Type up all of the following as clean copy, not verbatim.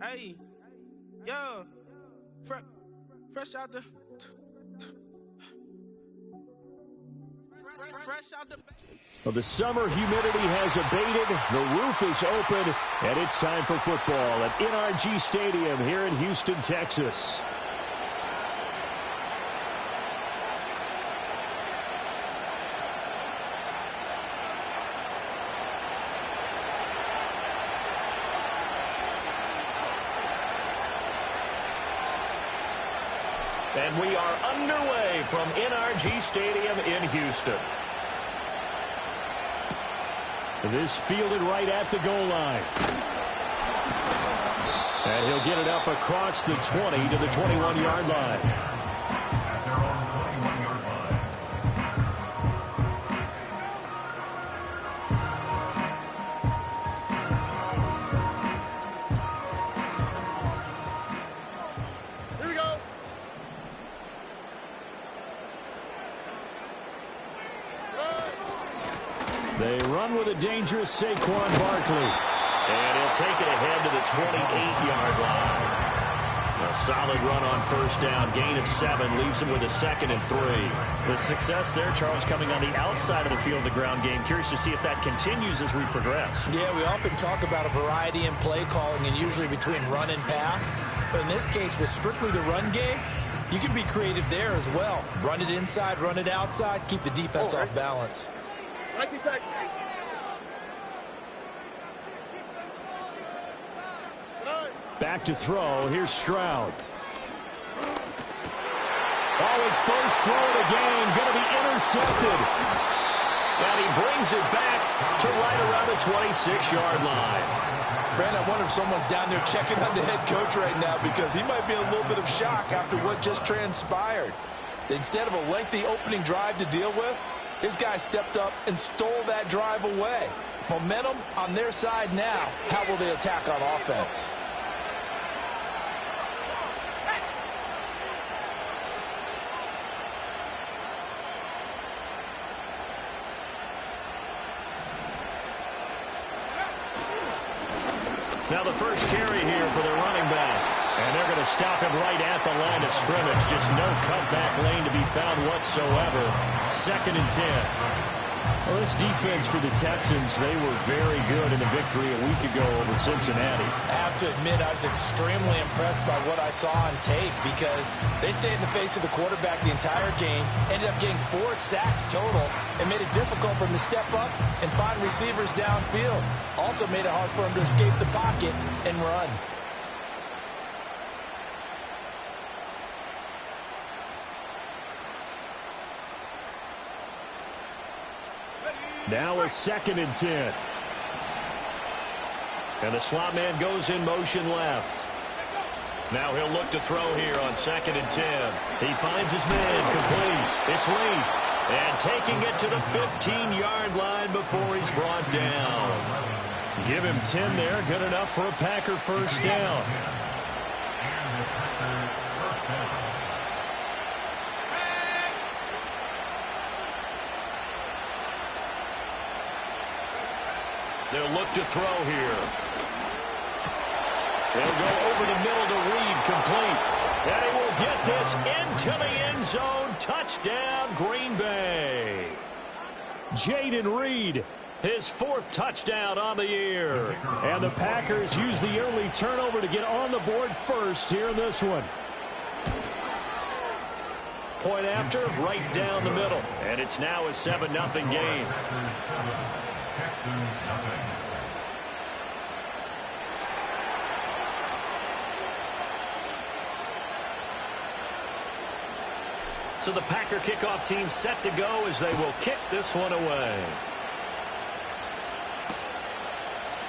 Hey, yeah, fresh out the, fresh out the. Well, the summer humidity has abated, the roof is open, and it's time for football at NRG Stadium here in Houston, Texas. And we are underway from NRG Stadium in Houston. This fielded right at the goal line. And he'll get it up across the 20 to the 21-yard line. They run with a dangerous Saquon Barkley. And he'll take it ahead to the 28-yard line. A solid run on first down. Gain of 7 leaves him with a 2nd and 3. The success there, Charles, coming on the outside of the field of the ground game. Curious to see if that continues as we progress. Yeah, we often talk about a variety in play calling and usually between run and pass. But in this case, with strictly the run game, you can be creative there as well. Run it inside, run it outside, keep the defense off balance. Back to throw. Here's Stroud. Oh, his first throw of the game going to be intercepted. And he brings it back to right around the 26-yard line. Brandon, I wonder if someone's down there checking on the head coach right now because he might be in a little bit of shock after what just transpired. Instead of a lengthy opening drive to deal with, his guy stepped up and stole that drive away. Momentum on their side now. How will they attack on offense? Now the first carry here for the running back. And they're going to stop him right at the line of scrimmage. Just no cutback lane to be found whatsoever. 2nd and 10. Well, this defense for the Texans, they were very good in a victory a week ago over Cincinnati. I have to admit, I was extremely impressed by what I saw on tape because they stayed in the face of the quarterback the entire game, ended up getting 4 sacks total, and made it difficult for him to step up and find receivers downfield. Also made it hard for him to escape the pocket and run. Now a 2nd and 10. And the slot man goes in motion left. Now he'll look to throw here on 2nd and 10. He finds his man complete. It's Lee. And taking it to the 15-yard line before he's brought down. Give him 10 there. Good enough for a Packer first down. They'll look to throw here. They'll go over the middle to Reed, complete. And he will get this into the end zone. Touchdown, Green Bay. Jaden Reed, his 4th touchdown on the year. And the Packers use the early turnover to get on the board first here in this one. Point after, right down the middle. And it's now a 7-0 game. So the Packer kickoff team set to go as they will kick this one away.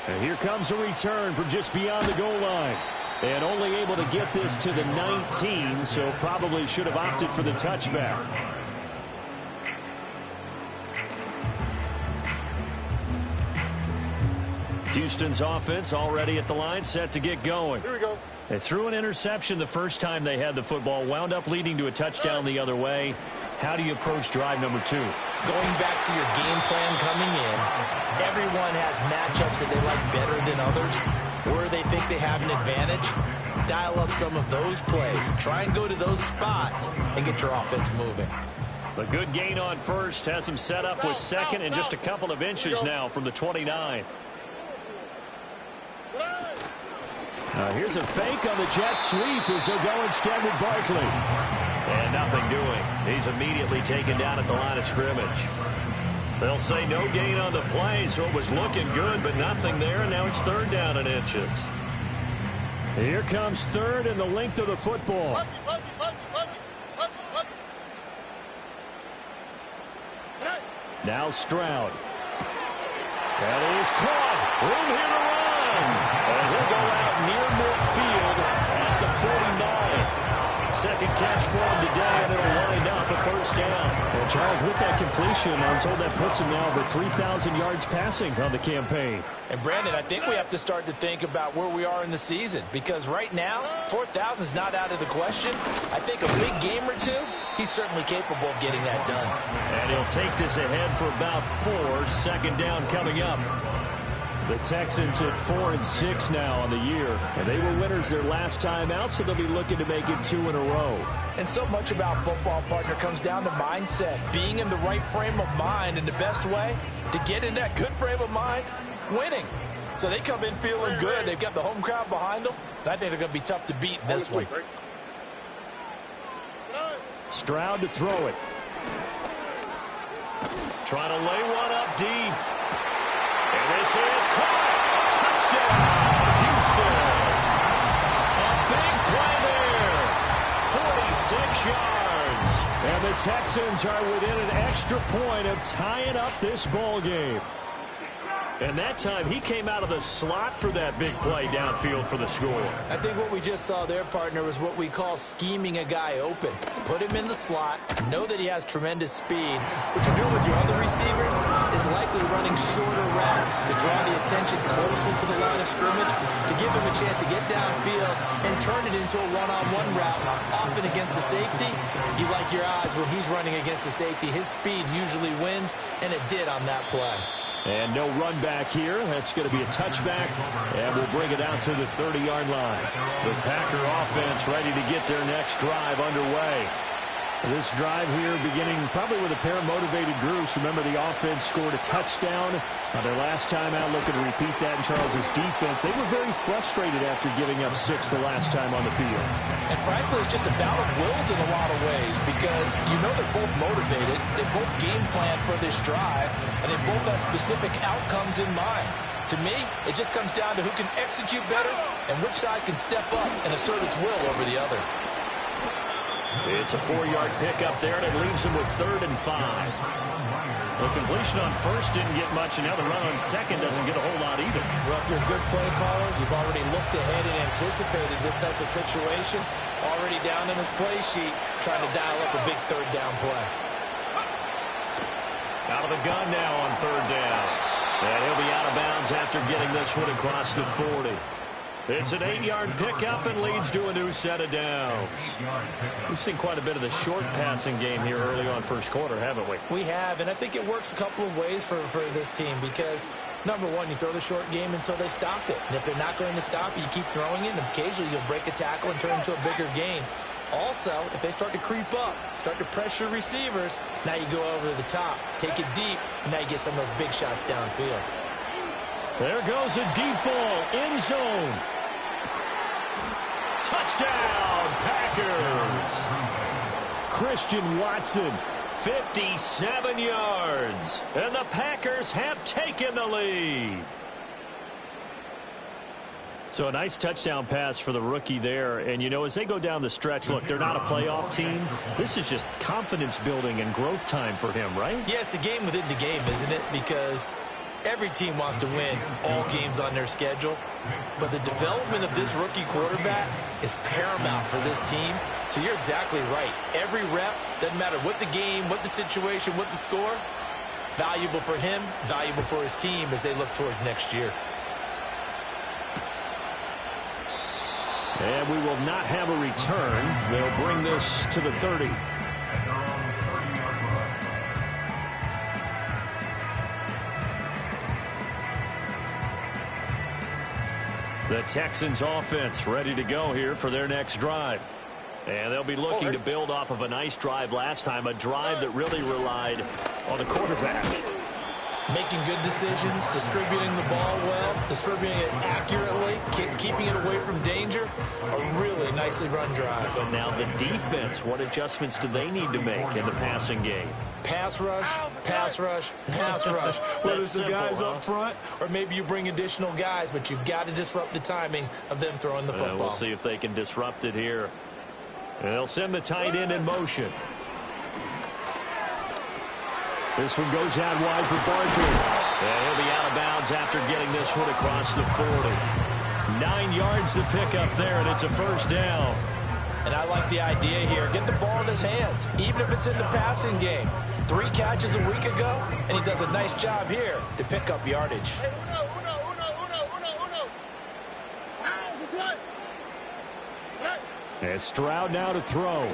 And here comes a return from just beyond the goal line. And only able to get this to the 19, so probably should have opted for the touchback. Houston's offense already at the line, set to get going. Here we go. They threw an interception the first time they had the football, wound up leading to a touchdown the other way. How do you approach drive number 2? Going back to your game plan coming in, everyone has matchups that they like better than others. where they think they have an advantage, dial up some of those plays. Try and go to those spots and get your offense moving. A good gain on first has him set up with second and just a couple of inches now from the 29. Here's a fake on the jet sweep as they'll go instead with Barkley. And nothing doing. He's immediately taken down at the line of scrimmage. They'll say no gain on the play, so it was looking good, but nothing there, and now it's third down in inches. Here comes third and the length of the football. Now Stroud. That is caught. Room here to run. And he'll go out near midfield at the 49. Second catch for him today, and it'll wind up a first down. And Charles, with that completion, I'm told that puts him now over 3,000 yards passing on the campaign. And Brandon, I think we have to start to think about where we are in the season, because right now, 4,000 is not out of the question. I think a big game or two, he's certainly capable of getting that done. And he'll take this ahead for about 4. Second down coming up. The Texans at 4-6 now on the year, and they were winners their last time out, so they'll be looking to make it 2 in a row. And so much about football, partner, comes down to mindset, being in the right frame of mind, and the best way to get in that good frame of mind, winning. So they come in feeling good. They've got the home crowd behind them, and I think they're going to be tough to beat in this one. Stroud to throw it. Trying to lay one up deep. And this is caught. Touchdown, Houston. A big play there. 46 yards. And the Texans are within an extra point of tying up this ball game. And that time he came out of the slot for that big play downfield for the score. I think what we just saw there, partner, was what we call scheming a guy open. Put him in the slot, know that he has tremendous speed. What you're doing with your other receivers is likely running shorter routes to draw the attention closer to the line of scrimmage, to give him a chance to get downfield and turn it into a one-on-one route. Often against the safety, you like your odds when he's running against the safety. His speed usually wins, and it did on that play. And no run back here. That's going to be a touchback, and we'll bring it out to the 30-yard line. The Packer offense ready to get their next drive underway. This drive here beginning probably with a pair of motivated groups. Remember, the offense scored a touchdown their last time out. Looking to repeat that in Charles's defense. They were very frustrated after giving up 6 the last time on the field. And frankly, it's just a battle of wills in a lot of ways, because you know they're both motivated. They both game plan for this drive, and they both have specific outcomes in mind. To me, it just comes down to who can execute better and which side can step up and assert its will over the other. It's a 4-yard pickup there, and it leaves him with 3rd and 5. The completion on first didn't get much, and now the run on second doesn't get a whole lot either. Well, if you're a good play caller, you've already looked ahead and anticipated this type of situation. Already down in his play sheet, trying to dial up a big 3rd down play. Out of the gun now on 3rd down. And he'll be out of bounds after getting this one across the 40. It's an 8-yard pickup and leads to a new set of downs. We've seen quite a bit of the short passing game here early on first quarter, haven't we? We have, and I think it works a couple of ways for this team, because, number one, you throw the short game until they stop it. And if they're not going to stop it, you keep throwing it, and occasionally you'll break a tackle and turn into a bigger game. Also, if they start to creep up, start to pressure receivers, now you go over the top, take it deep, and now you get some of those big shots downfield. There goes a deep ball, end zone. Touchdown, Packers! Christian Watson. 57 yards, and the Packers have taken the lead. So a nice touchdown pass for the rookie there. And, you know, as they go down the stretch, look, they're not a playoff team. This is just confidence building and growth time for him, right? Yeah, it's a game within the game, isn't it? Because every team wants to win all games on their schedule. But the development of this rookie quarterback is paramount for this team. So you're exactly right. Every rep, doesn't matter what the game, what the situation, what the score, valuable for him, valuable for his team as they look towards next year. And we will not have a return. They'll bring this to the 30. The Texans offense ready to go here for their next drive. And they'll be looking to build off of a nice drive last time, a drive that really relied on the quarterback. Making good decisions, distributing the ball well, distributing it accurately, keeping it away from danger. A really nicely run drive. But now the defense, what adjustments do they need to make in the passing game? Pass rush, pass rush, pass rush. Whether it's the guys up front or maybe you bring additional guys, but you've got to disrupt the timing of them throwing the football. We'll see if they can disrupt it here. And they'll send the tight end in motion. This one goes out wide for Barkley. And he'll be out of bounds after getting this one across the 40. 9 yards to pick up there, and it's a first down. And I like the idea here. Get the ball in his hands, even if it's in the passing game. 3 catches a week ago, and he does a nice job here to pick up yardage. And Stroud now to throw.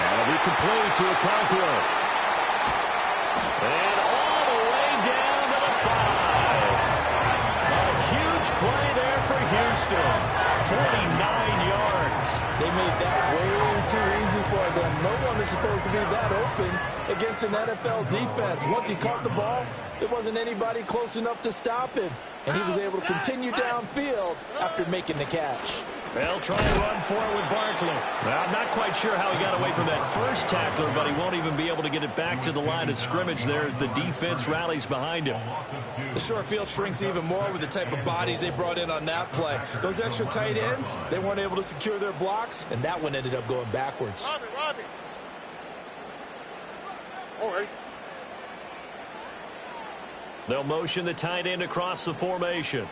That'll be complete to Okonkwo. And all the way down to the 5. A huge play there for Houston. 49 yards. They made that way too easy for them. No one is supposed to be that open against an NFL defense. Once he caught the ball, there wasn't anybody close enough to stop him. And he was able to continue downfield after making the catch. They'll try and run for it with Barkley. Well, I'm not quite sure how he got away from that first tackler, but he won't even be able to get it back to the line of scrimmage there as the defense rallies behind him. The short field shrinks even more with the type of bodies they brought in on that play. Those extra tight ends, they weren't able to secure their blocks, and that one ended up going backwards. Robbie. All right. They'll motion the tight end across the formation.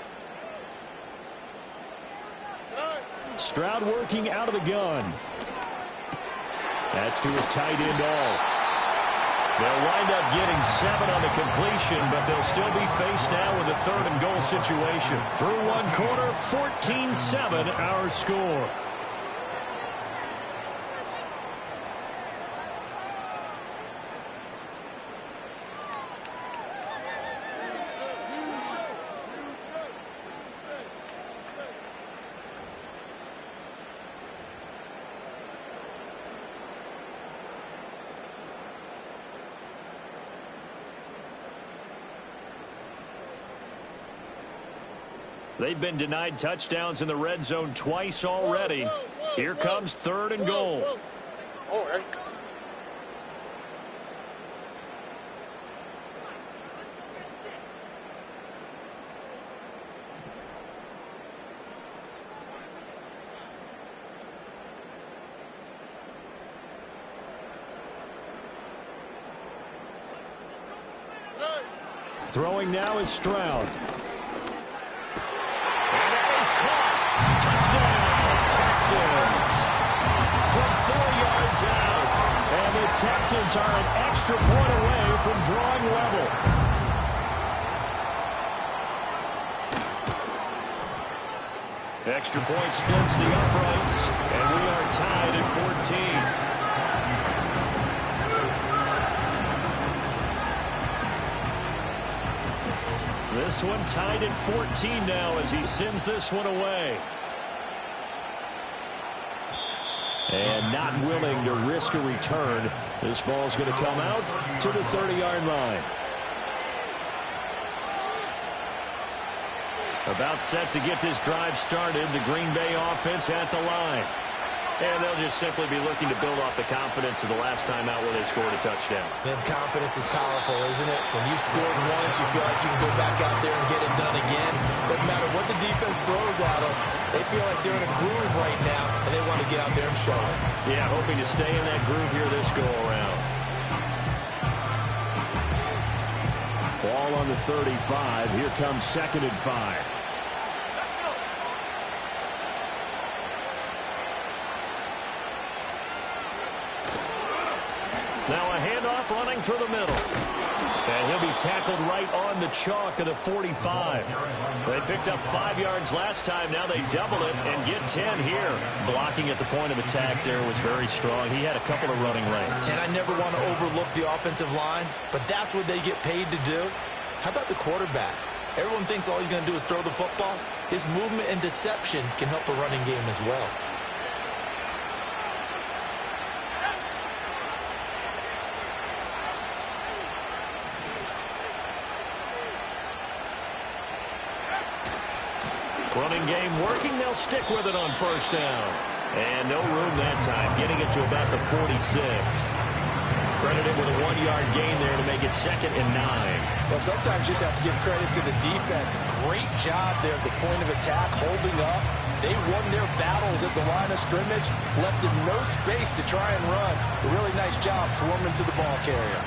Stroud working out of the gun. That's to his tight end all. They'll wind up getting 7 on the completion, but they'll still be faced now with a 3rd and goal situation. Through one quarter, 14-7 our score. They've been denied touchdowns in the red zone twice already. Here comes 3rd and goal. All right. Throwing now is Stroud. Touchdown, Texans. From 4 yards out. And the Texans are an extra point away from drawing level. Extra point splits the uprights. And we are tied at 14. This one tied at 14 now as he sends this one away. And not willing to risk a return. This ball's going to come out to the 30-yard line. About set to get this drive started. The Green Bay offense at the line. And they'll just simply be looking to build off the confidence of the last time out where they scored a touchdown. And confidence is powerful, isn't it? When you've scored once, you feel like you can go back out there and get it done again. Doesn't matter what the defense throws at them. They feel like they're in a groove right now, and they want to get out there and show it. Yeah, hoping to stay in that groove here this go-around. Ball on the 35. Here comes 2nd and 5. Now a handoff running through the middle. And he'll be tackled right on the chalk of the 45. They picked up 5 yards last time. Now they double it and get 10 here. Blocking at the point of attack there was very strong. He had a couple of running lanes. And I never want to overlook the offensive line, but that's what they get paid to do. How about the quarterback? Everyone thinks all he's going to do is throw the football. His movement and deception can help a running game as well. Running game working. They'll stick with it on first down. And no room that time, getting it to about the 46. Credited with a 1-yard gain there to make it 2nd and 9. Well, sometimes you just have to give credit to the defense. Great job there at the point of attack, holding up. They won their battles at the line of scrimmage, left him no space to try and run. A really nice job swarming to the ball carrier.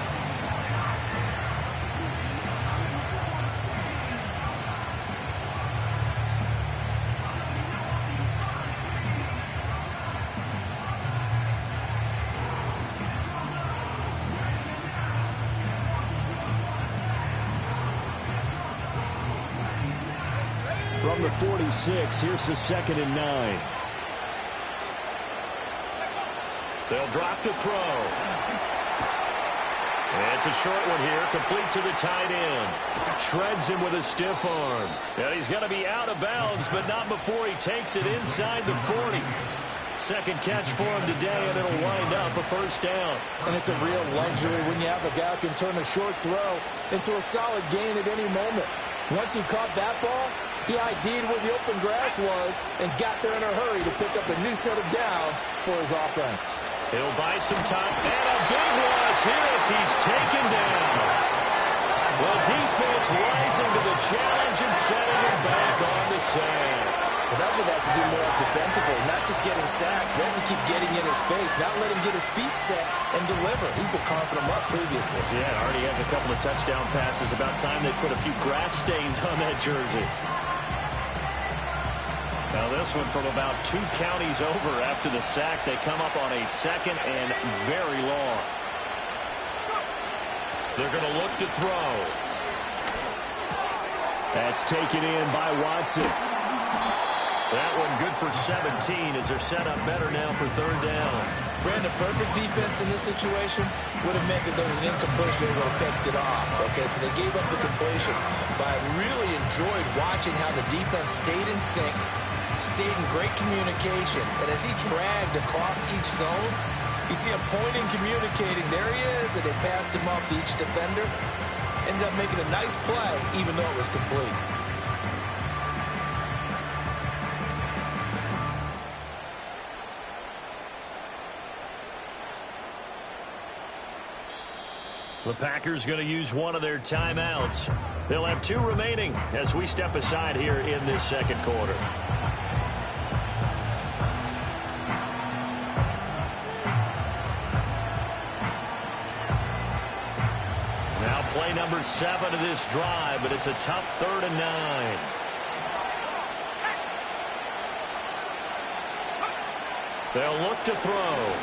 From the 46, here's the 2nd and 9. They'll drop to throw. It's a short one here, complete to the tight end. Shreds him with a stiff arm. And he's going to be out of bounds, but not before he takes it inside the 40. Second catch for him today, and it'll wind up a first down. And it's a real luxury when you have a guy who can turn a short throw into a solid gain at any moment. Once he caught that ball, he ID'd where the open grass was and got there in a hurry to pick up a new set of downs for his offense. He'll buy some time, and a big loss here as he's taken down. Well, defense rising to the challenge and setting him back on the sand. Well, that's what they have to do more defensively, not just getting sacks, but to keep getting in his face, not let him get his feet set and deliver. He's been coughing him up previously. Yeah, already has a couple of touchdown passes. About time they put a few grass stains on that jersey. Now this one from about 2 counties over after the sack. They come up on a 2nd and very long. They're going to look to throw. That's taken in by Watson. That one good for 17 as they're set up better now for 3rd down. Brandon, perfect defense in this situation would have meant that there was an incompletion. They would have picked it off. Okay, so they gave up the completion. But I really enjoyed watching how the defense stayed in sync, stayed in great communication. And as he dragged across each zone, you see him pointing, communicating. There he is, and they passed him off to each defender. Ended up making a nice play, even though it was complete. The Packers going to use one of their timeouts. They'll have 2 remaining as we step aside here in this 2nd quarter. Now play number 7 of this drive, but it's a tough 3rd and 9. They'll look to throw.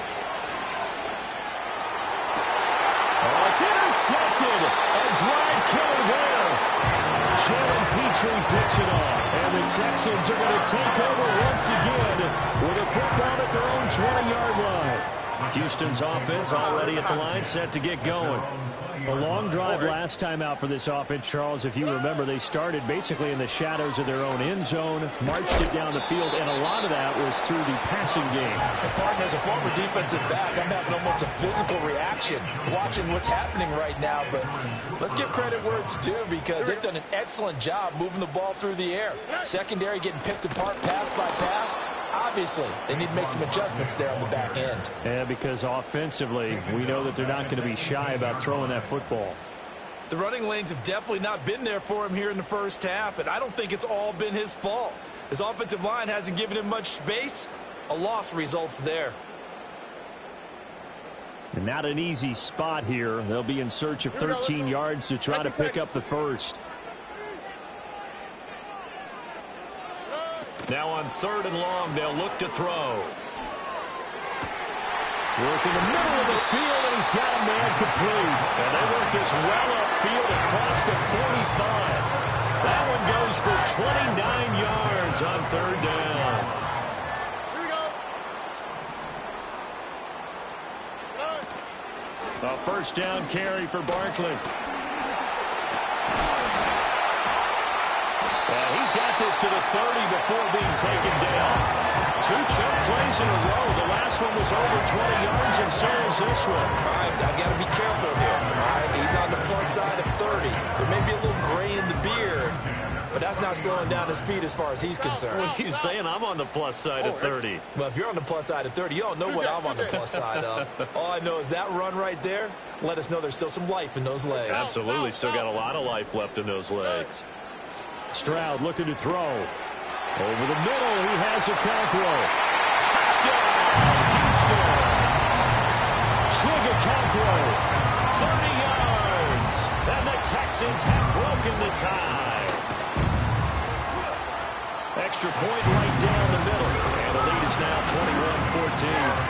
It's intercepted. A drive killer there. Jalen Petrie picks it off. And the Texans are going to take over once again with a football at their own 20-yard line. Houston's offense already at the line, set to get going. A long drive last time out for this offense, Charles. If you remember, they started basically in the shadows of their own end zone, marched it down the field, and a lot of that was through the passing game. And partner, as a former defensive back, I'm having almost a physical reaction watching what's happening right now. But let's give credit where it's due, because they've done an excellent job moving the ball through the air. Secondary getting picked apart pass by pass. Obviously, they need to make some adjustments there on the back end. Yeah, because offensively, we know that they're not going to be shy about throwing that football. The running lanes have definitely not been there for him here in the first half, and I don't think it's all been his fault. His offensive line hasn't given him much space. A loss results there. And not an easy spot here. They'll be in search of 13 yards to try to pick up the first. Now on 3rd and long, they'll look to throw. Working the middle of the field, and he's got a man complete. And they work this well upfield across the 45. That one goes for 29 yards on 3rd down. A first down carry for Barkley. this to the 30 before being taken down. 2 choke plays in a row. The last one was over 20 yards, and so is this one. All right, I've got to be careful here. All right, he's on the plus side of 30. There may be a little gray in the beard, but that's not slowing down his speed as far as he's concerned. What are you saying? I'm on the plus side of 30. Well, if you're on the plus side of 30, you don't know what I'm on the plus side of. All I know is that run right there let us know there's still some life in those legs. Absolutely. Still got a lot of life left in those legs. Stroud looking to throw. Over the middle, he has a Okonkwo. Touchdown, Houston. Okonkwo, 30 yards. And the Texans have broken the tie. Extra point right down the middle. And the lead is now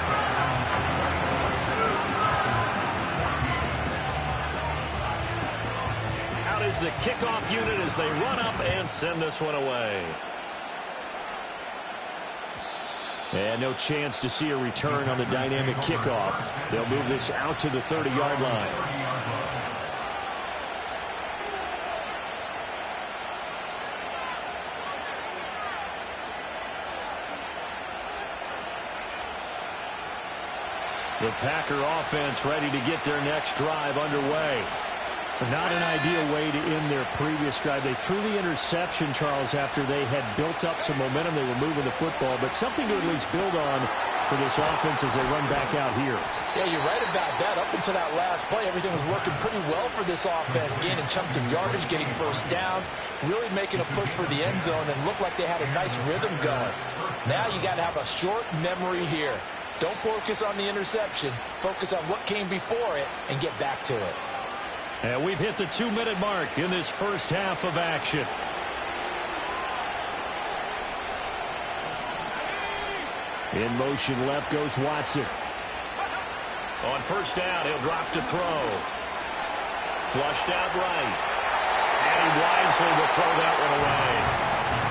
21-14. Is the kickoff unit as they run up and send this one away. And no chance to see a return on the dynamic kickoff. They'll move this out to the 30-yard line. The Packer offense ready to get their next drive underway. Not an ideal way to end their previous drive. They threw the interception, Charles, after they had built up some momentum. They were moving the football, but something to at least build on for this offense as they run back out here. Yeah, you're right about that. Up until that last play, everything was working pretty well for this offense, gaining chunks of yardage, getting first downs, really making a push for the end zone, and looked like they had a nice rhythm going. Now you got to have a short memory here. Don't focus on the interception. Focus on what came before it and get back to it. And we've hit the 2-minute mark in this first half of action. In motion left goes Watson. On first down, he'll drop to throw. Flushed out right. And he wisely will throw that one away.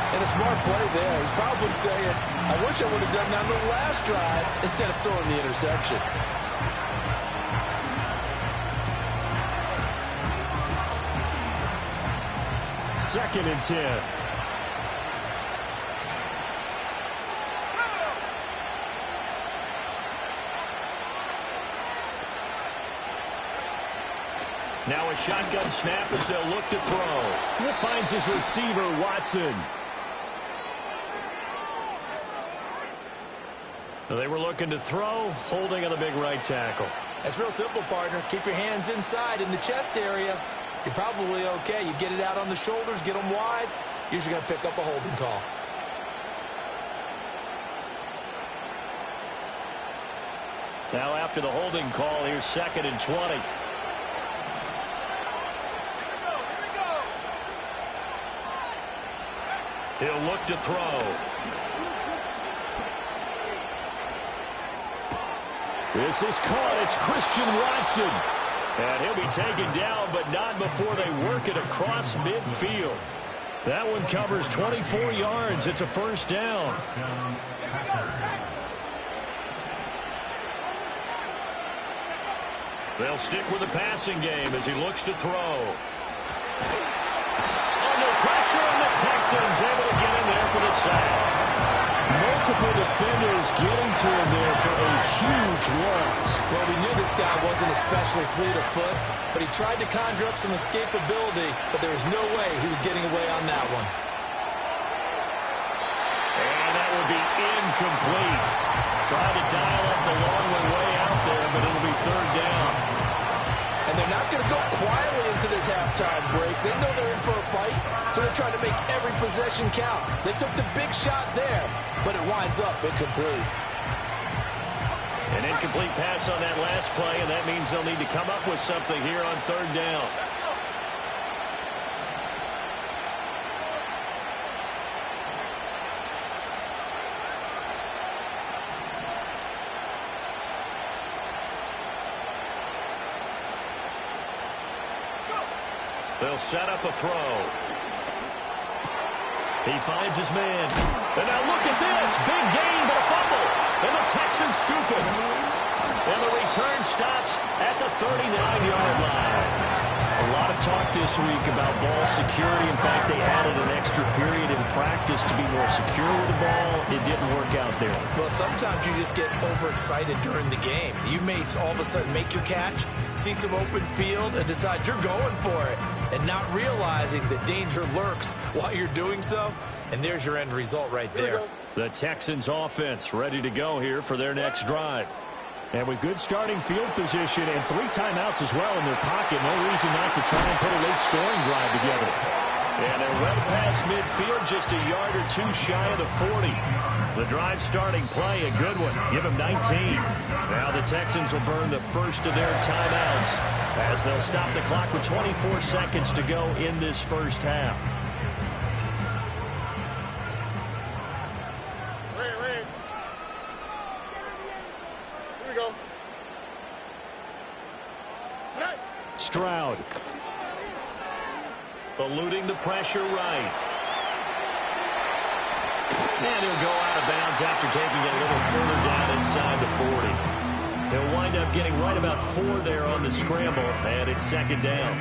And a smart play there. He's probably saying, I wish I would have done that on the last drive instead of throwing the interception. 2nd and 10. Now a shotgun snap as they'll look to throw. He finds his receiver, Watson. They were looking to throw, holding on the big right tackle. That's real simple, partner. Keep your hands inside in the chest area. You're probably okay. You get it out on the shoulders, get them wide. Usually going to pick up a holding call. Now after the holding call, here's 2nd and 20. He'll look to throw. This is caught. It's Christian Watson. And he'll be taken down, but not before they work it across midfield. That one covers 24 yards. It's a first down. They'll stick with the passing game as he looks to throw. Under pressure, and the Texans able to get in there for the sack. Multiple defenders getting to him there for a huge loss. Well, we knew this guy wasn't especially fleet of foot, but he tried to conjure up some escapability, but there was no way he was getting away on that one. And that would be incomplete. Trying to dial up the long way out there, but it'll be 3rd down. And they're not going to go quietly into this halftime break. They know they're in for a fight, so they're trying to make every possession count. They took the big shot there, but it winds up incomplete. An incomplete pass on that last play, and that means they'll need to come up with something here on 3rd down. They'll set up a throw. He finds his man. And now look at this. Big gain, but a fumble. And the Texans scoop it. And the return stops at the 39-yard line. A lot lot of talk this week about ball security. In fact, they added an extra period in practice to be more secure with the ball. It didn't work out there. Well, sometimes you just get overexcited during the game. You may all of a sudden make your catch, see some open field, and decide you're going for it, and not realizing the danger lurks while you're doing so. And there's your end result right there. The Texans offense ready to go here for their next drive. And with good starting field position and 3 timeouts as well in their pocket, no reason not to try and put a late scoring drive together. And they're well past midfield, just a yard or 2 shy of the 40. The drive starting play, a good one. Give them 19. Now the Texans will burn the first of their timeouts as they'll stop the clock with 24 seconds to go in this first half. Stroud. Eluding the pressure right. And he'll go out of bounds after taking it a little further down inside the 40. He'll wind up getting right about 4 there on the scramble, and it's second down.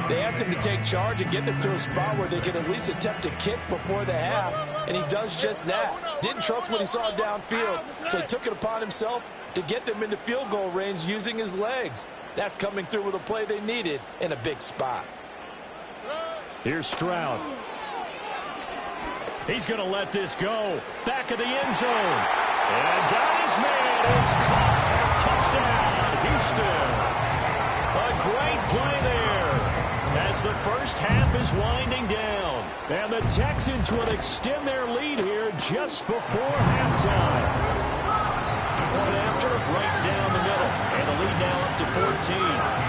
They asked him to take charge and get them to a spot where they could at least attempt a kick before the half, and he does just that. Didn't trust what he saw downfield, so he took it upon himself to get them into field goal range using his legs. That's coming through with a play they needed in a big spot. Here's Stroud. He's going to let this go. Back of the end zone. And got his man. It's caught. Touchdown, Houston. A great play there as the first half is winding down. And the Texans will extend their lead here just before halftime. Point after, right down the middle. And the lead now up to 14.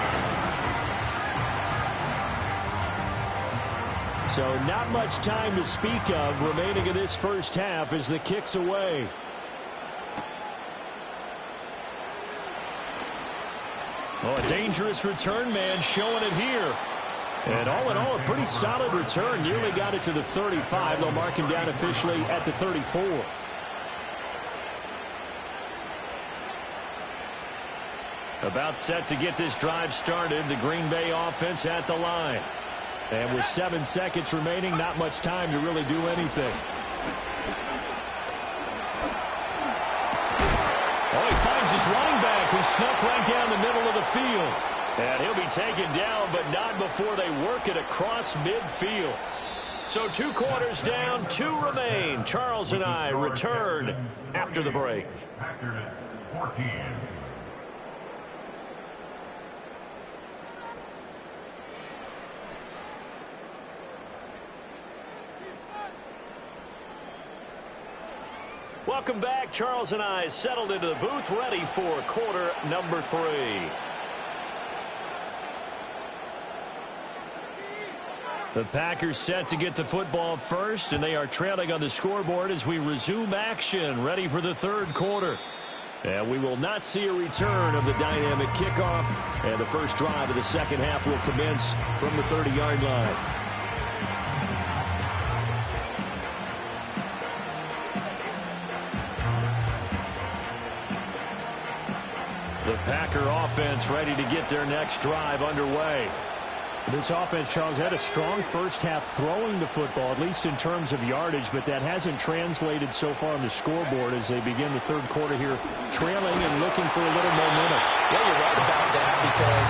So not much time to speak of remaining in this first half as the kick's away. Oh, a dangerous return man showing it here. And all in all, a pretty solid return. Nearly got it to the 35. They'll mark him down officially at the 34. About set to get this drive started. The Green Bay offense at the line. And with 7 seconds remaining, not much time to really do anything. Oh, he finds his running back who snuck right down the middle of the field. And he'll be taken down, but not before they work it across midfield. So 2 quarters down, 2 remain. Charles and I return after the break. Packers 14. Welcome back. Charles and I settled into the booth, ready for quarter number 3. The Packers set to get the football first, and they are trailing on the scoreboard as we resume action, ready for the third quarter. And we will not see a return of the dynamic kickoff, and the first drive of the second half will commence from the 30-yard line. The Packer offense ready to get their next drive underway. This offense, Charles, had a strong first half throwing the football, at least in terms of yardage, but that hasn't translated so far on the scoreboard as they begin the third quarter here, trailing and looking for a little momentum. Yeah, you're right about that because,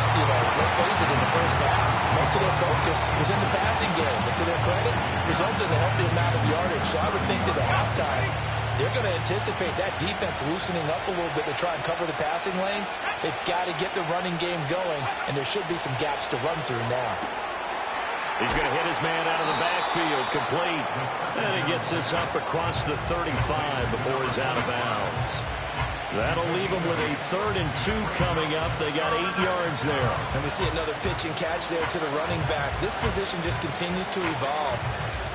let's face it, in the first half, most of their focus was in the passing game. But to their credit, resulted in a healthy amount of yardage. So I would think that at halftime, they're going to anticipate that defense loosening up a little bit to try and cover the passing lanes. They've got to get the running game going, and there should be some gaps to run through now. He's going to hit his man out of the backfield, complete. And he gets this up across the 35 before he's out of bounds. That'll leave them with a 3rd and 2 coming up. They got 8 yards there. And we see another pitch and catch there to the running back. This position just continues to evolve.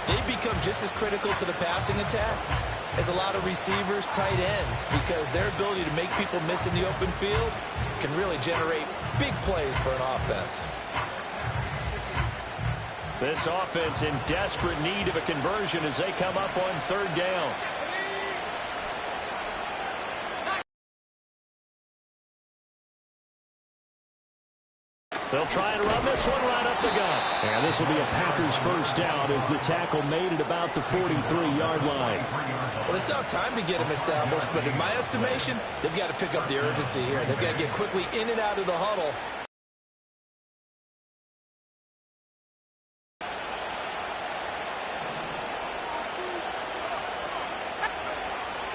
They become just as critical to the passing attack as a lot of receivers, tight ends, because their ability to make people miss in the open field can really generate big plays for an offense. This offense in desperate need of a conversion as they come up on 3rd down. They'll try and run this one right up the gut. And this will be a Packers first down as the tackle made at about the 43-yard line. Well, they still have time to get him established, but in my estimation, they've got to pick up the urgency here. They've got to get quickly in and out of the huddle.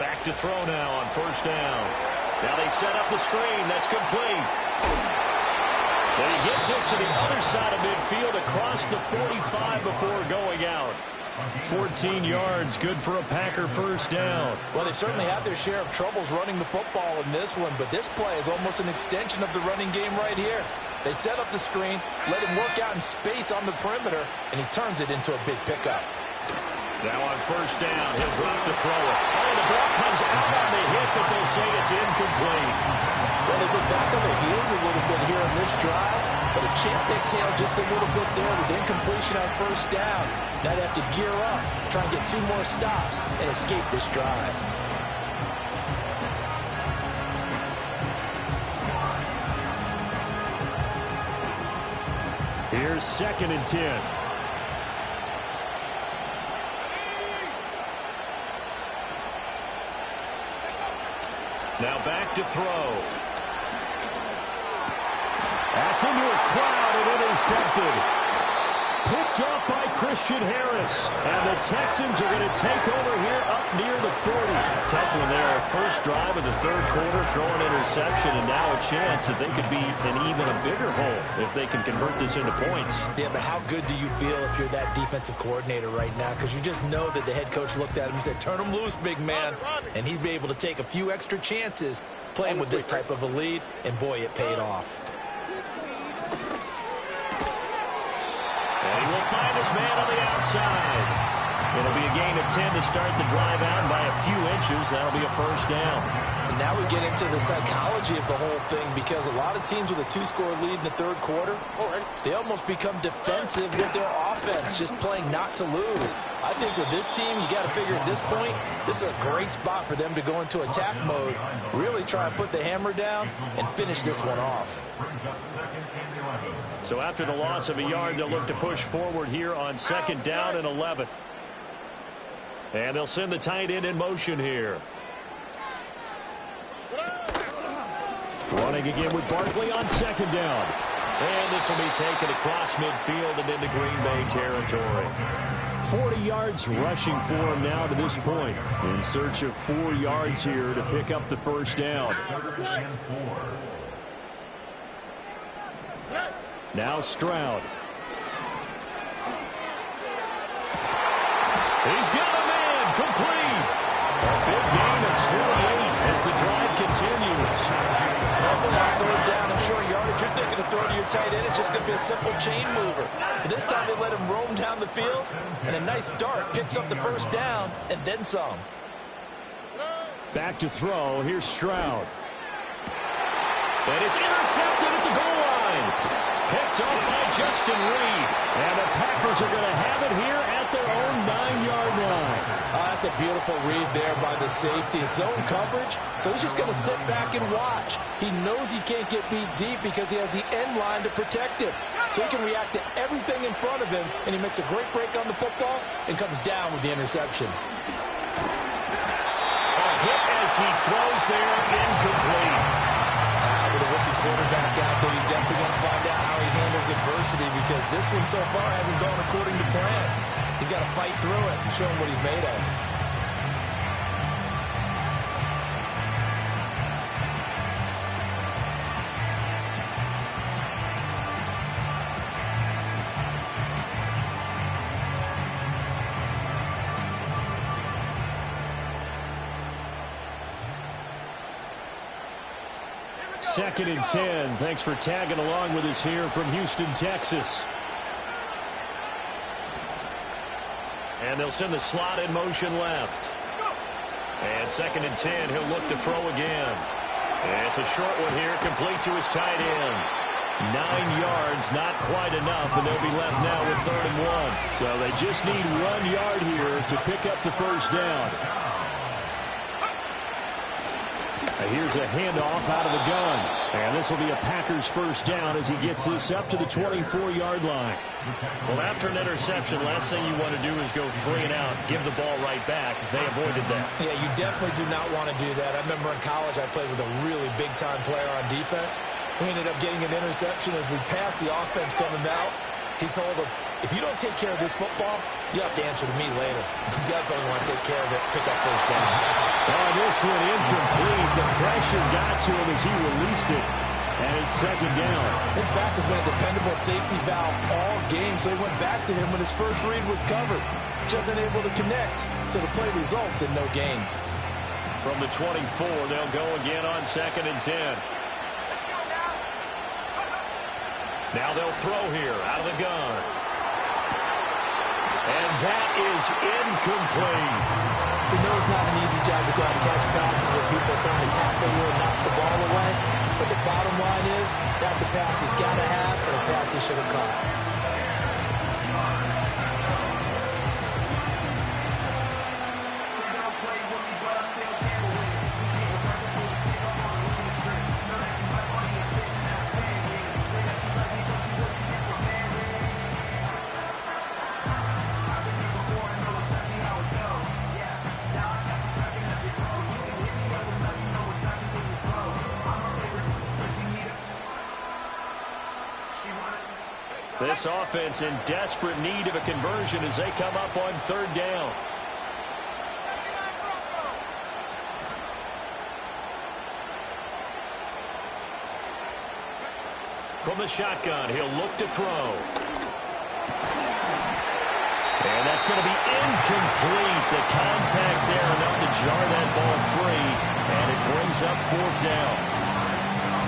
Back to throw now on first down. Now they set up the screen. That's complete. And he gets this to the other side of midfield across the 45 before going out. 14 yards, good for a Packer first down. Well, they certainly have their share of troubles running the football in this one, but this play is almost an extension of the running game right here. They set up the screen, let him work out in space on the perimeter, and he turns it into a big pickup. Now on first down, he'll drop the throw. Oh, the ball comes out on the hit, but they'll say it's incomplete. Well, they've been back on their heels a little bit here in this drive, but a chance to exhale just a little bit there with incompletion on first down. Now they have to gear up, try and get 2 more stops, and escape this drive. Here's 2nd and 10. Now back to throw. That's into a crowd and intercepted. Picked off by Christian Harris. And the Texans are going to take over here up near the 40. Tough one there. First drive of the 3rd quarter, throwing interception, and now a chance that they could be in even a bigger hole if they can convert this into points. Yeah, but how good do you feel if you're that defensive coordinator right now? Because you just know that the head coach looked at him and said, turn him loose, big man. And he'd be able to take a few extra chances playing with this type of a lead, and boy, it paid off. And he will find his man on the outside. It'll be a gain of 10 to start the drive out by a few inches. That'll be a first down. And now we get into the psychology of the whole thing, because a lot of teams with a 2-score lead in the 3rd quarter, they almost become defensive with their offense, just playing not to lose. I think with this team, you got to figure at this point, this is a great spot for them to go into attack mode, really try and put the hammer down and finish this one off. So after the loss of a yard, they'll look to push forward here on 2nd down and 11. And they'll send the tight end in motion here. Running again with Barkley on 2nd down. And this will be taken across midfield and into Green Bay territory. 40 yards rushing for him now to this point. In search of 4 yards here to pick up the first down. Now Stroud. He's got a man complete. A big gain of 28 as the drive continues. On 3rd down and short yardage, you're thinking of throwing to your tight end. It's just going to be a simple chain mover. But this time they let him roam down the field, and a nice dart picks up the first down and then some. Back to throw. Here's Stroud. And it's intercepted at the goal line. Picked off by Justin Reed. And the Packers are going to have it here at their own 9-yard line. That's a beautiful read there by the safety. Zone coverage, so he's just going to sit back and watch. He knows he can't get beat deep because he has the end line to protect him. So he can react to everything in front of him, and he makes a great break on the football and comes down with the interception. A hit as he throws there, incomplete. With a rookie quarterback out there, you're definitely going to find out how he handles adversity, because this one so far hasn't gone according to plan. He's got to fight through it and show him what he's made of. Second and 10. Thanks for tagging along with us here from Houston, Texas. And they'll send the slot in motion left. And 2nd and 10. He'll look to throw again. And it's a short one here, complete to his tight end. 9 yards, not quite enough, and they'll be left now with 3rd and 1. So they just need 1 yard here to pick up the first down. A Here's a handoff out of the gun. And this will be a Packers first down as he gets this up to the 24-yard line. Well, after an interception, last thing you want to do is go 3 and out, give the ball right back. They avoided that. Yeah, you definitely do not want to do that. I remember in college I played with a really big-time player on defense. We ended up getting an interception as we passed the offense coming out. He told him, if you don't take care of this football, you have to answer to me later. You definitely want to take care of it, pick up first downs. Oh, this one incomplete. The pressure got to him as he released it. And it's second down. His back has been a dependable safety valve all game, so he went back to him when his first read was covered. Just unable to connect, so the play results in no gain. From the 24, they'll go again on 2nd and 10. Now they'll throw here out of the gun. And that is incomplete. We know it's not an easy job to go out and catch passes where people are trying to tackle you and knock the ball away. But the bottom line is, that's a pass he's got to have and a pass he should have caught. This offense in desperate need of a conversion as they come up on 3rd down. From the shotgun, he'll look to throw. And that's going to be incomplete. The contact there enough to jar that ball free, and it brings up 4th down.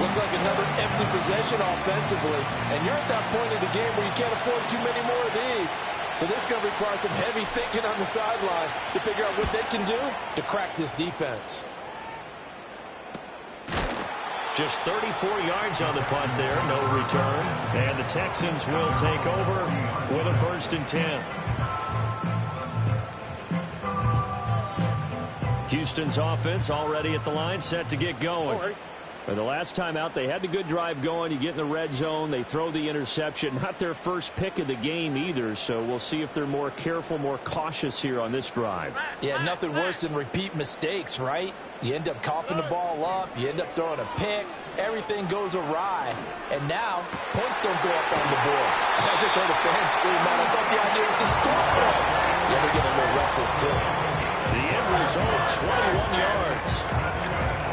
Looks like another empty possession offensively. And you're at that point in the game where you can't afford too many more of these. So this is going to require some heavy thinking on the sideline to figure out what they can do to crack this defense. Just 34 yards on the punt there, no return. And the Texans will take over with a 1st and 10. Houston's offense already at the line, set to get going. The last time out, they had the good drive going. You get in the red zone, they throw the interception. Not their first pick of the game either, so we'll see if they're more careful, more cautious here on this drive. Yeah, nothing worse than repeat mistakes, right? You end up coughing the ball up, you end up throwing a pick, everything goes awry. And now, points don't go up on the board. I just heard a fan scream out, I thought the idea was to score points. Yeah, they're getting a little restless too. The end result, 21 yards.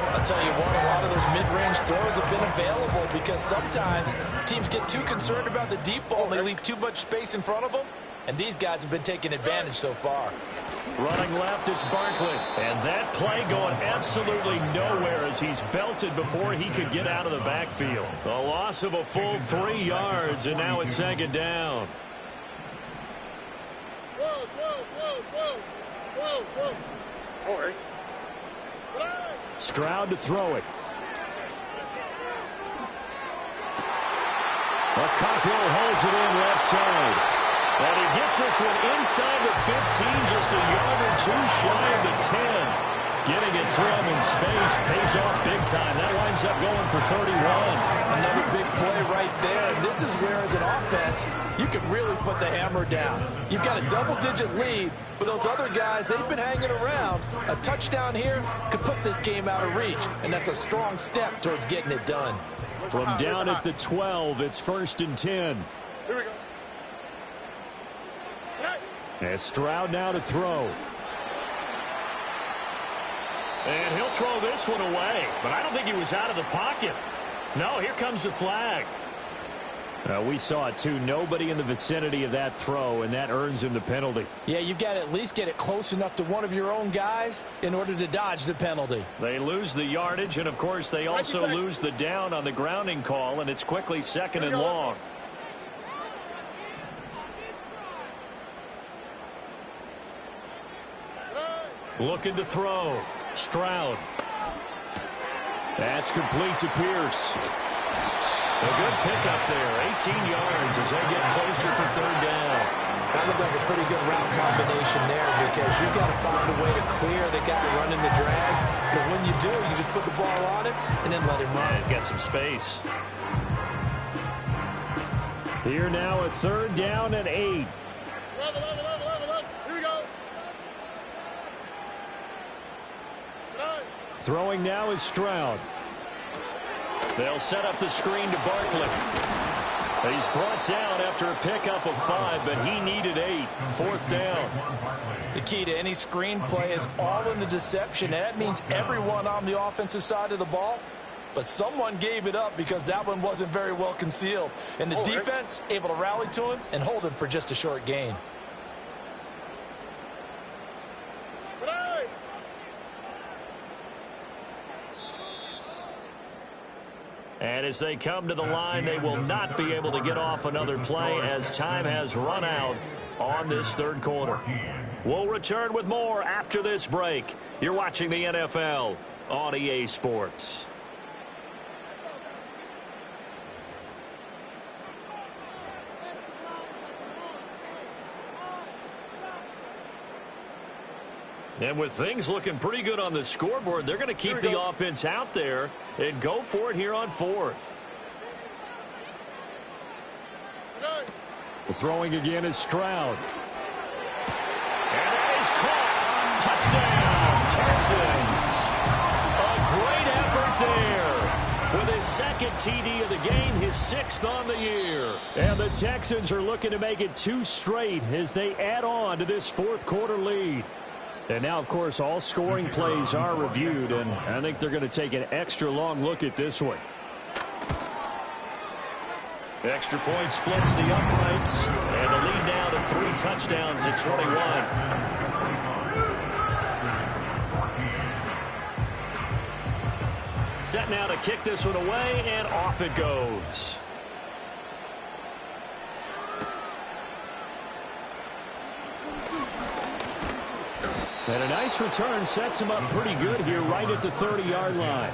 I'll tell you what, a lot of those mid-range throws have been available because sometimes teams get too concerned about the deep ball and they leave too much space in front of them. And these guys have been taking advantage so far. Running left, it's Barkley. And that play going absolutely nowhere as he's belted before he could get out of the backfield. A loss of a full 3 yards, and now it's 2nd down. All right. Stroud to throw it. Cockrell holds it in left side. And he gets this one inside the 15, just a yard or 2 shy of the 10. Getting it to him in space pays off big time. That winds up going for 31. Another big play right there. And this is where, as an offense, you can really put the hammer down. You've got a double-digit lead, but those other guys, they've been hanging around. A touchdown here could put this game out of reach, and that's a strong step towards getting it done. From down at the 12, it's 1st and 10. Here we go. And Stroud now to throw. And he'll throw this one away, but I don't think he was out of the pocket. No, here comes the flag. We saw it too. Nobody in the vicinity of that throw, and that earns him the penalty. Yeah, you've got to at least get it close enough to one of your own guys in order to dodge the penalty. They lose the yardage, and of course they also lose the down on the grounding call, and it's quickly 2nd and long. Looking to throw. Stroud. That's complete to Pierce. A good pickup there, 18 yards as they get closer for third down. That looked like a pretty good route combination there because you've got to find a way to clear the guy running the drag. Because when you do, you just put the ball on him and then let him run. Yeah, he's got some space. Here now a third down and 8. 11. Here we go. Throwing now is Stroud. They'll set up the screen to Barkley. He's brought down after a pickup of 5, but he needed 8. Fourth down. The key to any screen play is all in the deception. And that means everyone on the offensive side of the ball. But someone gave it up because that one wasn't very well concealed. And the defense able to rally to him and hold him for just a short gain. And as they come to the line, they will not be able to get off another play as time has run out on this third quarter. We'll return with more after this break. You're watching the NFL on EA Sports. And with things looking pretty good on the scoreboard, they're going to keep the offense out there and go for it here on fourth. The throwing again is Stroud. And that is caught. Touchdown, Texans. A great effort there. With his second TD of the game, his 6th on the year. And the Texans are looking to make it 2 straight as they add on to this fourth quarter lead. And now, of course, all scoring plays are reviewed, and I think they're going to take an extra long look at this one. Extra point splits the uprights, and the lead now to 3 touchdowns at 21. Set now to kick this one away, and off it goes. And a nice return sets him up pretty good here right at the 30-yard line.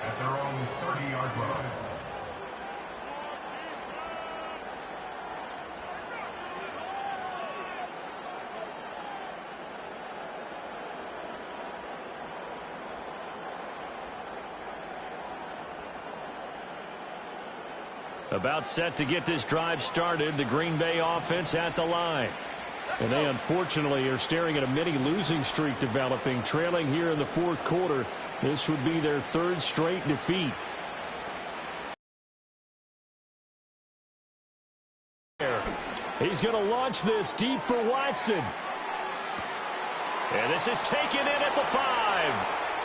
At their own 30-yard line. About set to get this drive started, the Green Bay offense at the line. And they unfortunately are staring at a mini losing streak developing, trailing here in the fourth quarter. This would be their 3rd straight defeat. He's going to launch this deep for Watson. And this is taken in at the 5.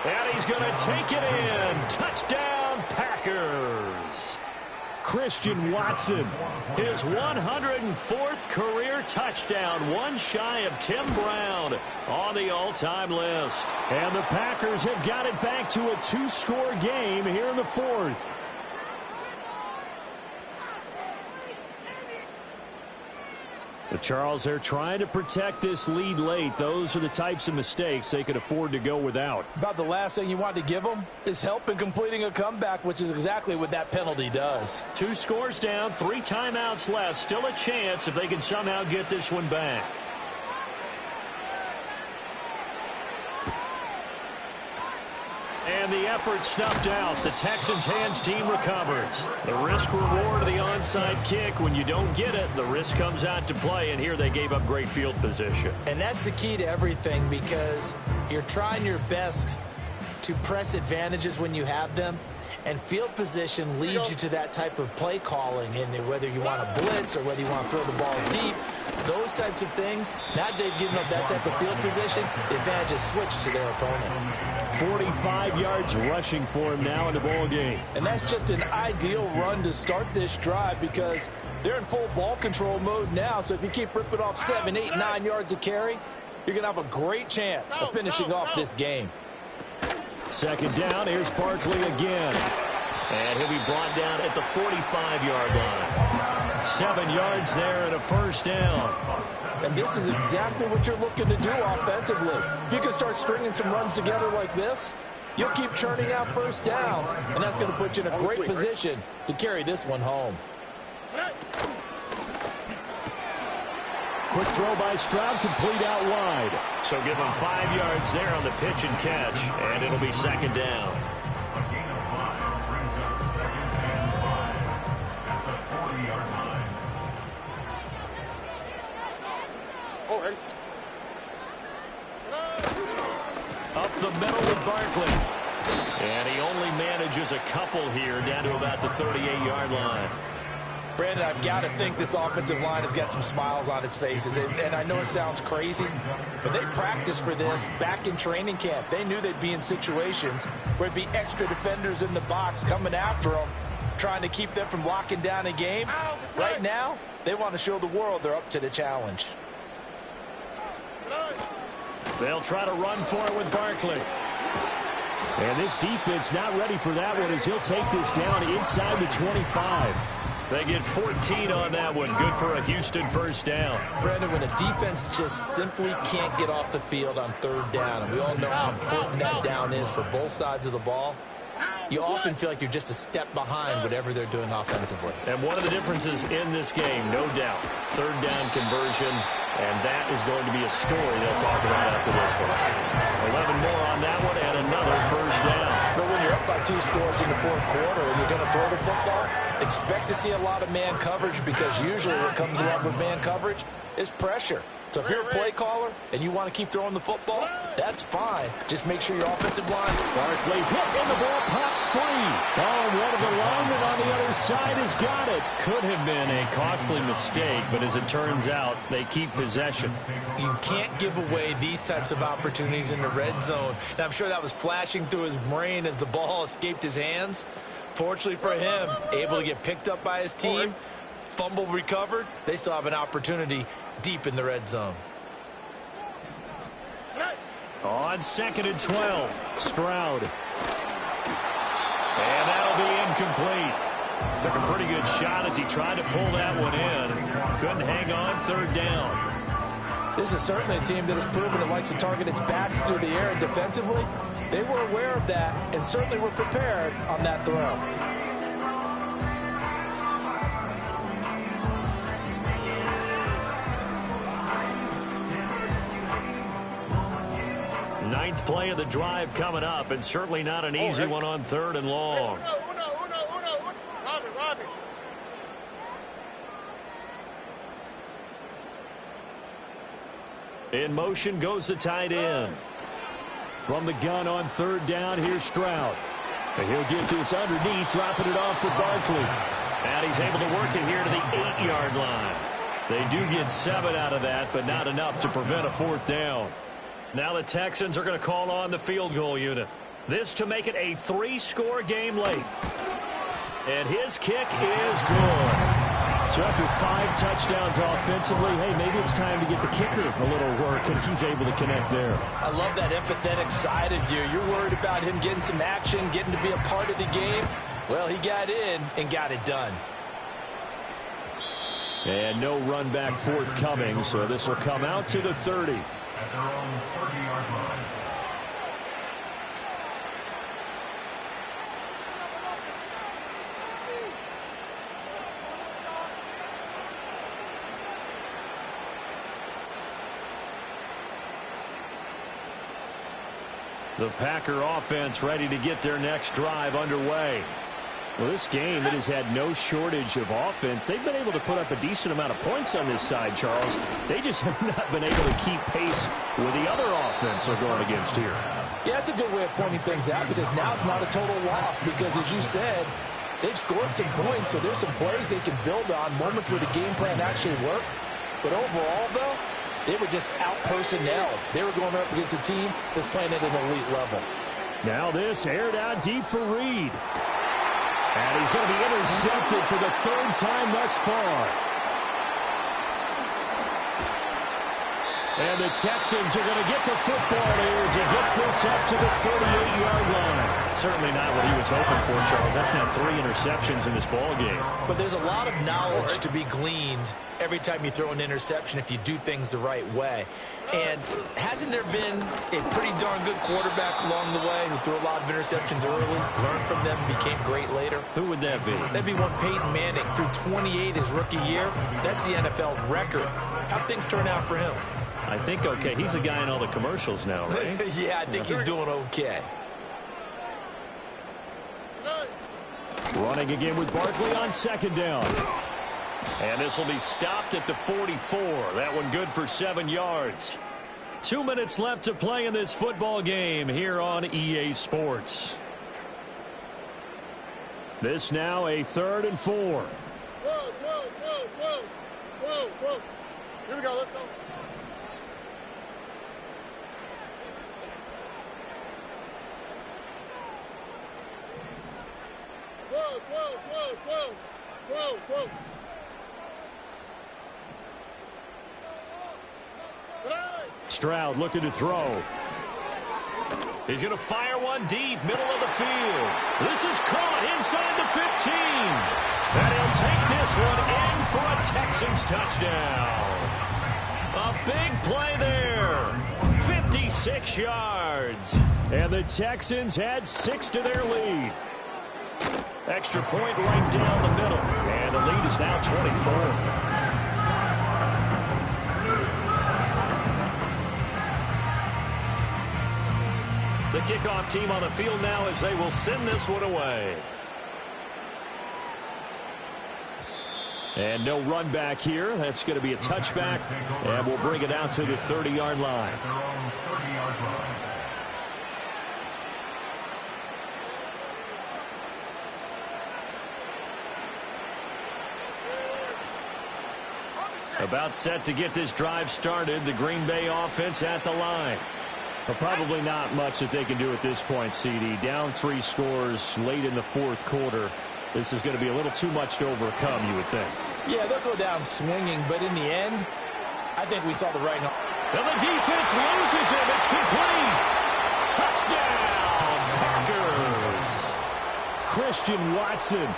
And he's going to take it in. Touchdown, Packers. Christian Watson. His 104th career touchdown, one shy of Tim Brown on the all-time list. And the Packers have got it back to a 2-score game here in the fourth. The Charles, they're trying to protect this lead late. Those are the types of mistakes they could afford to go without. About the last thing you want to give them is help in completing a comeback, which is exactly what that penalty does. 2 scores down, 3 timeouts left. Still a chance if they can somehow get this one back. And the effort snuffed out. The Texans hands team recovers. The risk reward of the onside kick. When you don't get it, the risk comes out to play. And here they gave up great field position. And that's the key to everything, because you're trying your best to press advantages when you have them. And field position leads you to that type of play calling. And whether you want to blitz or whether you want to throw the ball deep, those types of things, now they've given up that type of field position, the advantage is switched to their opponent. 45 yards rushing for him now in the ball game. And that's just an ideal run to start this drive, because they're in full ball control mode now. So if you keep ripping off 7, 8, 9 yards of carry, you're going to have a great chance of finishing off this game. Second down, here's Barkley again. And he'll be brought down at the 45-yard line. 7 yards there and a first down. And this is exactly what you're looking to do offensively. If you can start stringing some runs together like this, you'll keep churning out first downs, and that's going to put you in a great position to carry this one home. Quick throw by Stroud, complete out wide. So give him 5 yards there on the pitch and catch, and it'll be second down. A gain of 5 brings up second and 5 at the 40-yard line. All right. Up the middle with Barkley. And he only manages a couple here down to about the 38-yard line. Brandon, I've got to think this offensive line has got some smiles on its faces. And I know it sounds crazy, but they practiced for this back in training camp. They knew they'd be in situations where there'd be extra defenders in the box coming after them, trying to keep them from locking down a game. Right now, they want to show the world they're up to the challenge. They'll try to run for it with Barkley. And this defense not ready for that one as he'll take this down inside the 25. They get 14 on that one. Good for a Houston first down. Brandon, when a defense just simply can't get off the field on third down, and we all know how important that down is for both sides of the ball, you often feel like you're just a step behind whatever they're doing offensively. And one of the differences in this game, no doubt, third down conversion, and that is going to be a story they'll talk about after this one. 11 more on that one and another first down. But when you're up by 2 scores in the fourth quarter and you're going to throw the football, expect to see a lot of man coverage, because usually what comes along with man coverage is pressure. So if you're a play caller and you want to keep throwing the football, that's fine. Just make sure your offensive line. Barkley hit and the ball pops free. Oh, and one of the linemen on the other side has got it. Could have been a costly mistake, but as it turns out, they keep possession. You can't give away these types of opportunities in the red zone. And I'm sure that was flashing through his brain as the ball escaped his hands. Fortunately for him, able to get picked up by his team, fumble recovered. They still have an opportunity deep in the red zone. On 2nd and 12, Stroud. and that'll be incomplete. Took a pretty good shot as he tried to pull that one in. Couldn't hang on, third down. This is certainly a team that has proven it likes to target its backs through the air, and defensively, they were aware of that and certainly were prepared on that throw. Ninth play of the drive coming up, and certainly not an easy one on 3rd and long. Robbie. In motion goes the tight end. From the gun on 3rd down, here's Stroud. And he'll get this underneath, dropping it off for Barkley. And he's able to work it here to the 8-yard line. They do get 7 out of that, but not enough to prevent a 4th down. Now the Texans are going to call on the field goal unit. This to make it a 3-score game late. And his kick is good. So after 5 touchdowns offensively, hey, maybe it's time to get the kicker a little work, and he's able to connect there. I love that empathetic side of you. You're worried about him getting some action, getting to be a part of the game. Well, he got in and got it done. And no run back forthcoming, so this will come out to the 30. At their own 30-yard line. The Packer offense ready to get their next drive underway. Well, this game, it has had no shortage of offense. They've been able to put up a decent amount of points on this side, Charles. They just have not been able to keep pace with the other offense they're going against here. Yeah, that's a good way of pointing things out, because now it's not a total loss, because as you said, they've scored some points, so there's some plays they can build on, moments where the game plan actually worked. But overall, though, they were just out-personnel. They were going up against a team that's playing at an elite level. Now this aired out deep for Reed. And he's going to be intercepted for the 3rd time thus far. And the Texans are going to get the football here as he gets this up to the 38-yard line. Certainly not what he was hoping for, Charles. That's now 3 interceptions in this ball game. But there's a lot of knowledge to be gleaned every time you throw an interception if you do things the right way. And hasn't there been a pretty darn good quarterback along the way who threw a lot of interceptions early, learned from them, became great later? Who would that be? That'd be one Peyton Manning. Threw 28 his rookie year. That's the NFL record. How'd things turn out for him? I think okay. He's the guy in all the commercials now, right? Yeah, I think he's doing okay. Running again with Barkley on second down. And this will be stopped at the 44. That one good for 7 yards. 2 minutes left to play in this football game here on EA Sports. This now a 3rd and 4. Whoa. Here we go, let's go. Whoa. Stroud looking to throw. He's going to fire one deep, middle of the field. This is caught inside the 15. And he'll take this one in for a Texans touchdown. A big play there. 56 yards. And the Texans add 6 to their lead. Extra point right down the middle. And the lead is now 24. The kickoff team on the field now as they will send this one away. And no run back here. That's going to be a touchback. And we'll bring it out to the 30-yard line. Their own 30-yard line. About set to get this drive started. The Green Bay offense at the line. But probably not much that they can do at this point, CD. Down 3 scores late in the 4th quarter. This is going to be a little too much to overcome, you would think. Yeah, they'll go down swinging, but in the end, I think we saw the right. And the defense loses him. It's complete. Touchdown, Packers. Christian Watson,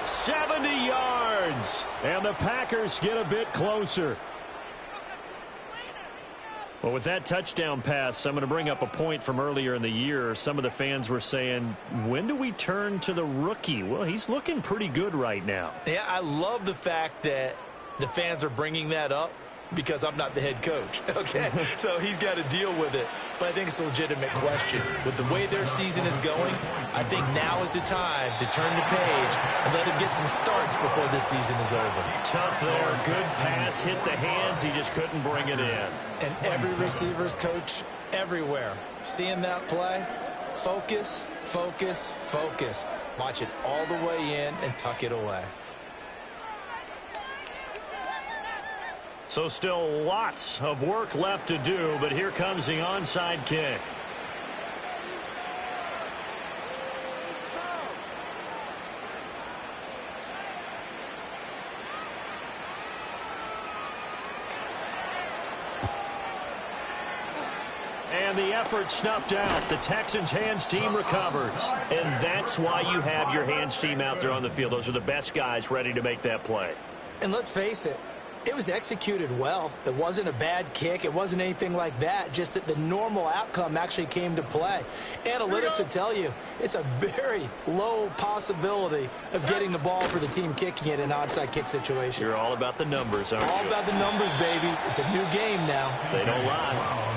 70 yards. And the Packers get a bit closer. Well, with that touchdown pass, I'm going to bring up a point from earlier in the year. Some of the fans were saying, when do we turn to the rookie? Well, he's looking pretty good right now. Yeah, I love the fact that the fans are bringing that up because I'm not the head coach, okay? So he's got to deal with it. But I think it's a legitimate question. With the way their season is going, I think now is the time to turn the page and let him get some starts before this season is over. Tough there. Good pass. Hit the hands. He just couldn't bring it in. And every receiver's coach everywhere. Seeing that play, focus. Watch it all the way in and tuck it away. So still lots of work left to do, but here comes the onside kick. And the effort snuffed out. The Texans' hands team recovers. And that's why you have your hands team out there on the field. Those are the best guys ready to make that play. And let's face it, it was executed well. It wasn't a bad kick. It wasn't anything like that. Just that the normal outcome actually came to play. Analytics will tell you it's a very low possibility of getting the ball for the team kicking it in an onside kick situation. You're all about the numbers, aren't you? All about the numbers, baby. It's a new game now. They don't lie.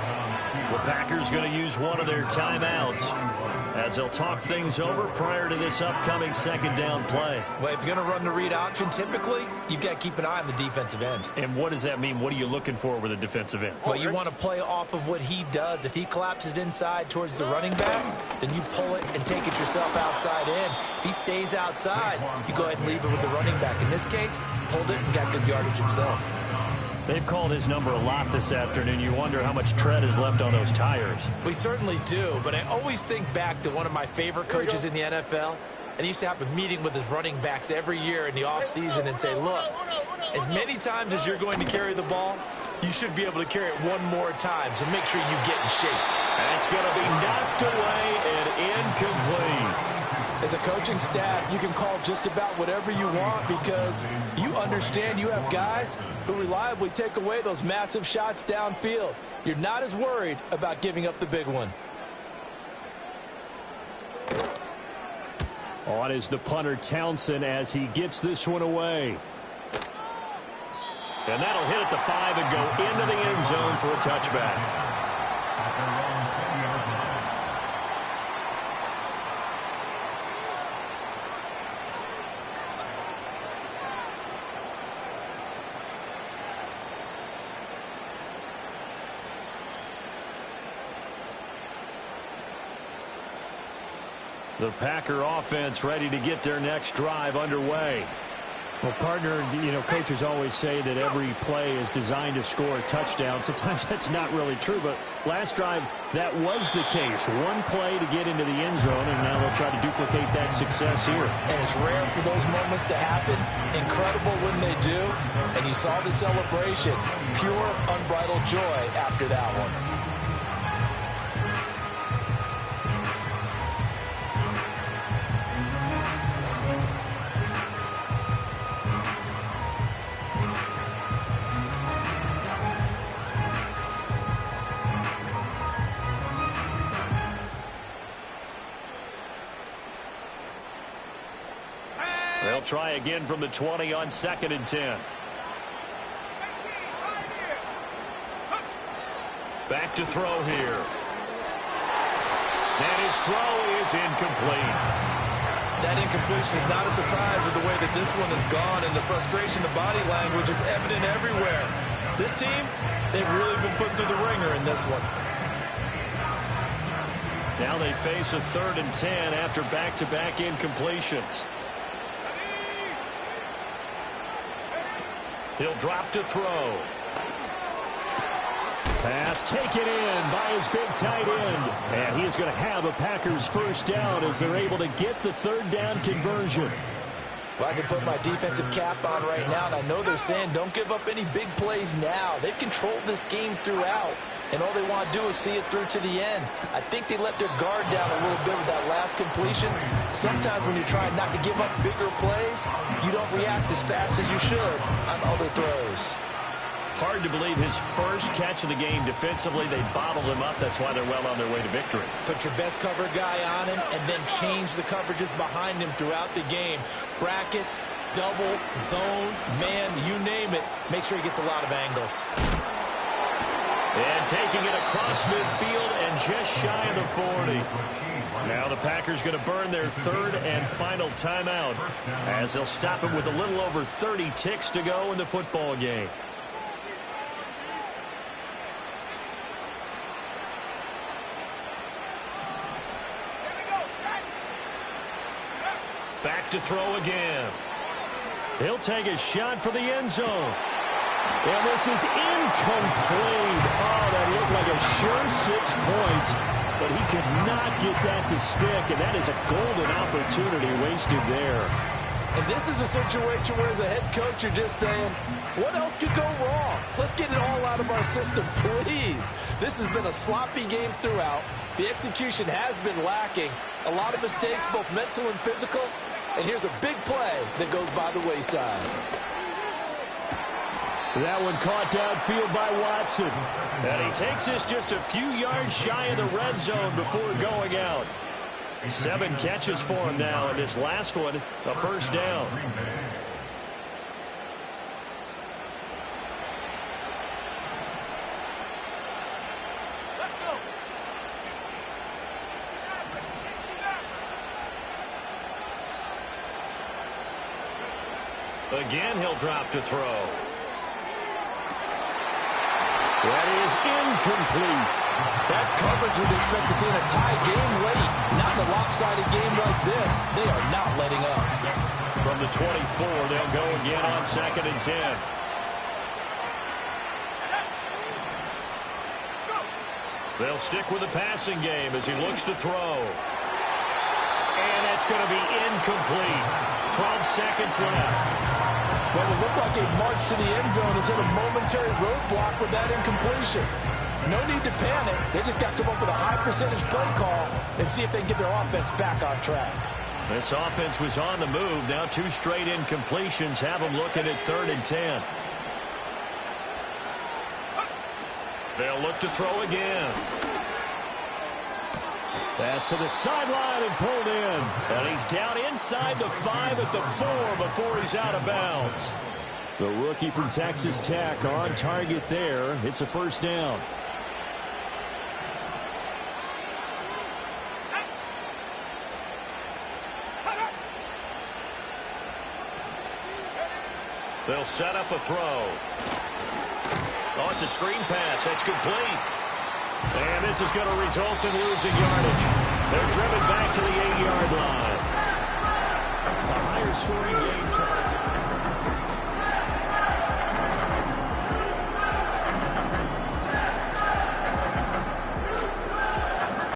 The Packers going to use one of their timeouts as they'll talk things over prior to this upcoming second down play. Well, if you're going to run the read option, typically, you've got to keep an eye on the defensive end. And what does that mean? What are you looking for with a defensive end? Well, you want to play off of what he does. If he collapses inside towards the running back, then you pull it and take it yourself outside in. If he stays outside, you go ahead and leave it with the running back. In this case, pulled it and got good yardage himself. They've called his number a lot this afternoon. You wonder how much tread is left on those tires. We certainly do, but I always think back to one of my favorite coaches in the NFL, and he used to have a meeting with his running backs every year in the offseason and say, look, as many times as you're going to carry the ball, you should be able to carry it one more time, so make sure you get in shape. That's going to be knocked away and incomplete. As a coaching staff, you can call just about whatever you want because you understand you have guys who reliably take away those massive shots downfield. You're not as worried about giving up the big one. On is the punter Townsend as he gets this one away. And that'll hit at the 5 and go into the end zone for a touchback. The Packer offense ready to get their next drive underway. Well, partner, coaches always say that every play is designed to score a touchdown. Sometimes that's not really true, but last drive, that was the case. One play to get into the end zone, and now they'll try to duplicate that success here. And it's rare for those moments to happen. Incredible when they do. And you saw the celebration. Pure, unbridled joy after that one. They'll try again from the 20 on 2nd and 10. Back to throw here. And his throw is incomplete. That incompletion is not a surprise with the way that this one has gone, and the frustration, the body language is evident everywhere. This team, they've really been put through the ringer in this one. Now they face a 3rd and 10 after back-to-back incompletions. He'll drop to throw. Pass taken in by his big tight end. And he is going to have a Packers first down as they're able to get the 3rd down conversion. Well, I can put my defensive cap on right now, and I know they're saying don't give up any big plays now. They've controlled this game throughout, and all they want to do is see it through to the end. I think they let their guard down a little bit with that last completion. Sometimes when you're trying not to give up bigger plays, you don't react as fast as you should on other throws. Hard to believe his first catch of the game defensively. They bottled him up. That's why they're well on their way to victory. Put your best cover guy on him and then change the coverages behind him throughout the game. Brackets, double, zone, man, you name it. Make sure he gets a lot of angles. And taking it across midfield and just shy of the 40. Now the Packers going to burn their 3rd and final timeout as they'll stop him with a little over 30 ticks to go in the football game. Back to throw again. He'll take a shot for the end zone. And this is incomplete. Oh, that looked like a sure 6 points, but he could not get that to stick, and that is a golden opportunity wasted there. And this is a situation where as a head coach you're just saying, what else could go wrong? Let's get it all out of our system, please. This has been a sloppy game throughout. The execution has been lacking. A lot of mistakes, both mental and physical. And here's a big play that goes by the wayside. That one caught downfield by Watson. And he takes this just a few yards shy of the red zone before going out. 7 catches for him now, and this last one, a first down. Again, he'll drop to throw. That is incomplete. That's coverage we'd expect to see in a tie game late. Not in a lopsided game like this. They are not letting up. From the 24, they'll go again on 2nd and 10. They'll stick with the passing game as he looks to throw. And it's going to be incomplete. 12 seconds left. What would look like a march to the end zone has hit a momentary roadblock with that incompletion. No need to panic. They just got to come up with a high percentage play call and see if they can get their offense back on track. This offense was on the move. Now 2 straight incompletions have them looking at 3rd and 10. They'll look to throw again. Pass to the sideline and pulled in. And he's down inside the 5 at the 4 before he's out of bounds. The rookie from Texas Tech on target there. It's a 1st down. They'll set up a throw. Oh, it's a screen pass. That's complete. And this is going to result in losing yardage. They're driven back to the 8-yard line. A higher scoring game